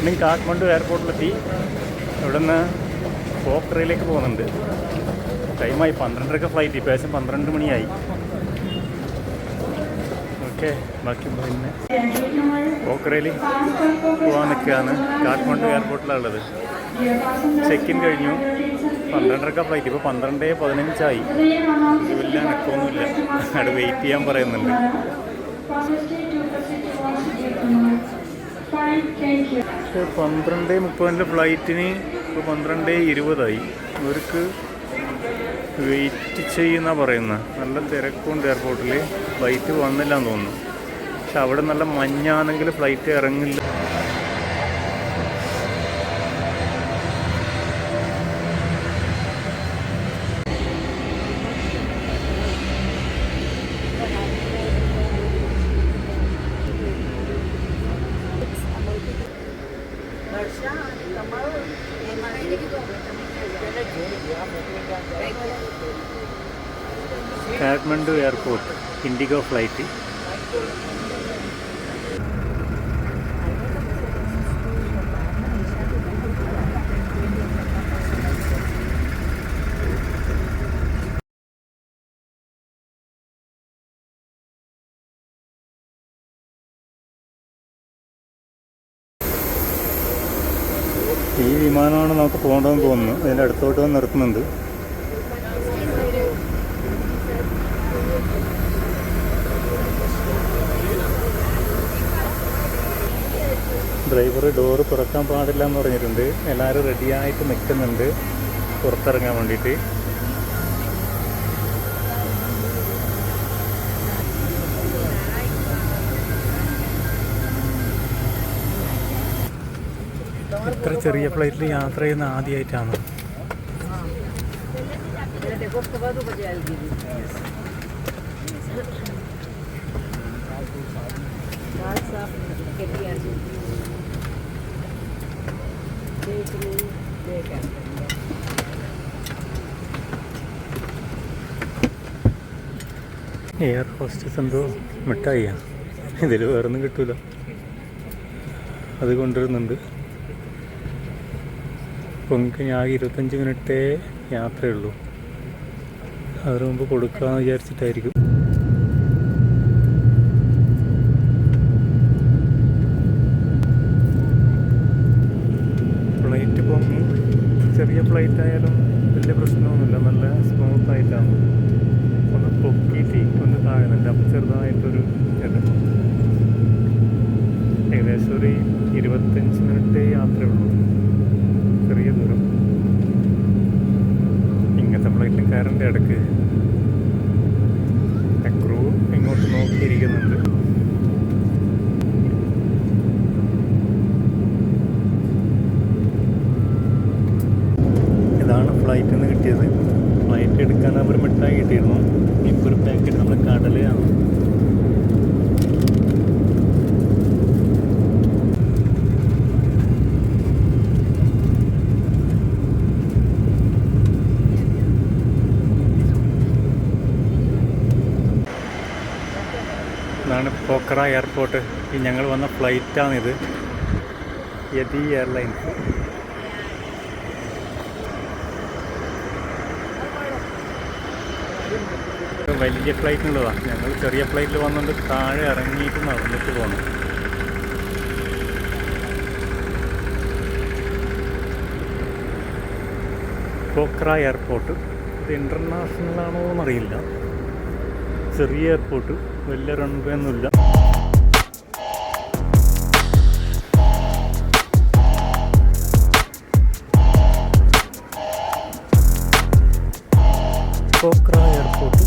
Evening Kathmandu എയർപോർട്ടിലെത്തി. ഇവിടെ നിന്ന് പോഖറയിലേക്ക് പോകുന്നുണ്ട്. ടൈമായി 12:30 ഫ്ലൈറ്റ്. ഇപ്പോൾ ഏകദേശം 12 മണിയായി. ഓക്കെ, ബാക്കി പിന്നെ പോഖറയിൽ പോകാൻ നിൽക്കുകയാണ്. കാഠ്മണ്ഡു എയർപോർട്ടിലുള്ളത്. ചെക്ക് ഇൻ കഴിഞ്ഞു. 12:30 ഫ്ലൈറ്റ്. ഇപ്പോൾ 12:15 വലിയ അനക്കമൊന്നുമില്ല. അവിടെ വെയിറ്റ് ചെയ്യാൻ പറയുന്നുണ്ട്. 12:30 ഫ്ലൈറ്റിന് ഇപ്പോൾ 12:20. ഇവർക്ക് വെയിറ്റ് ചെയ്യുന്ന പറയുന്നത്. നല്ല തിരക്കുണ്ട് എയർപോർട്ടിൽ. ഫ്ലൈറ്റ് വന്നില്ല എന്ന് തോന്നുന്നു. പക്ഷെ അവിടെ നല്ല മഞ്ഞാണെങ്കിൽ ഫ്ലൈറ്റ് ഇറങ്ങില്ല. Kathmandu airport IndiGo flight. ഈ വിമാനമാണ് നമുക്ക് പോകേണ്ടതെന്ന് തോന്നുന്നു. അതിൻ്റെ അടുത്തോട്ട് വന്ന് നിർത്തുന്നുണ്ട്. ഡ്രൈവർ ഡോറ് തുറക്കാൻ പാടില്ല എന്ന് പറഞ്ഞിട്ടുണ്ട്. എല്ലാവരും റെഡിയായിട്ട് നിൽക്കുന്നുണ്ട് പുറത്തിറങ്ങാൻ വേണ്ടിയിട്ട്. ഇത്ര ചെറിയ ഫ്ലൈറ്റിൽ യാത്ര ചെയ്യുന്ന ആദ്യമായിട്ടാണ്. എയർ ഹോസ്റ്റസ് എന്തോ മിഠായിയാ. ഇതിൽ വേറൊന്നും കിട്ടൂല. അത് കൊണ്ടുവരുന്നുണ്ട്. പൊങ്കി ആകെ 25 മിനിറ്റേ യാത്രയുള്ളൂ. അതിനു മുമ്പ് കൊടുക്കാമെന്ന് വിചാരിച്ചിട്ടായിരിക്കും. ഫ്ലൈറ്റ് പൊങ്ങി. ചെറിയ ഫ്ലൈറ്റ് ആയാലും വലിയ പ്രശ്നമൊന്നുമില്ല. നല്ല സ്മൂത്തായിട്ടാണ്. ഒന്ന് പൊക്കിയിട്ട് ഒന്ന് താഴുന്നുണ്ട്. അപ്പോൾ ചെറുതായിട്ടൊരു ഇത്. ഏകദേശം ഒരു 25 മിനിറ്റ് യാത്രയുള്ളൂ. ചെറിയ ദൂരം. ഇങ്ങനത്തെ ഫ്ലൈറ്റിൽ കയറേണ്ട ഇടയ്ക്ക് ക്രൂ ഇങ്ങോട്ട് നോക്കിയിരിക്കുന്നുണ്ട്. ഇതാണ് ഫ്ലൈറ്റിൽ നിന്ന് കിട്ടിയത്. ഫ്ലൈറ്റ് എടുക്കാൻ അവർ മിഠായി കിട്ടിയിരുന്നു. ഇപ്പോൾ ഒരു പാക്കറ്റ് നമ്മൾ കടലയാണ്. ഇതാണ് പോഖറ എയർപോർട്ട്. ഈ ഞങ്ങൾ വന്ന ഫ്ലൈറ്റാണിത്. യതി എയർലൈൻസ്. വലിയ ഫ്ലൈറ്റിനുള്ളതാണ്. ഞങ്ങൾ ചെറിയ ഫ്ലൈറ്റിൽ വന്നുകൊണ്ട് താഴെ ഇറങ്ങിയിട്ട് നടന്നിട്ട് പോകണം. പോഖറ എയർപോർട്ട്. ഇത് ഇൻ്റർനാഷണൽ ആണോ എന്നറിയില്ല. ചെറിയ എയർപോർട്ട്. വലിയ റൺവേ ഒന്നുമില്ല. പോഖറ എയർപോർട്ട്.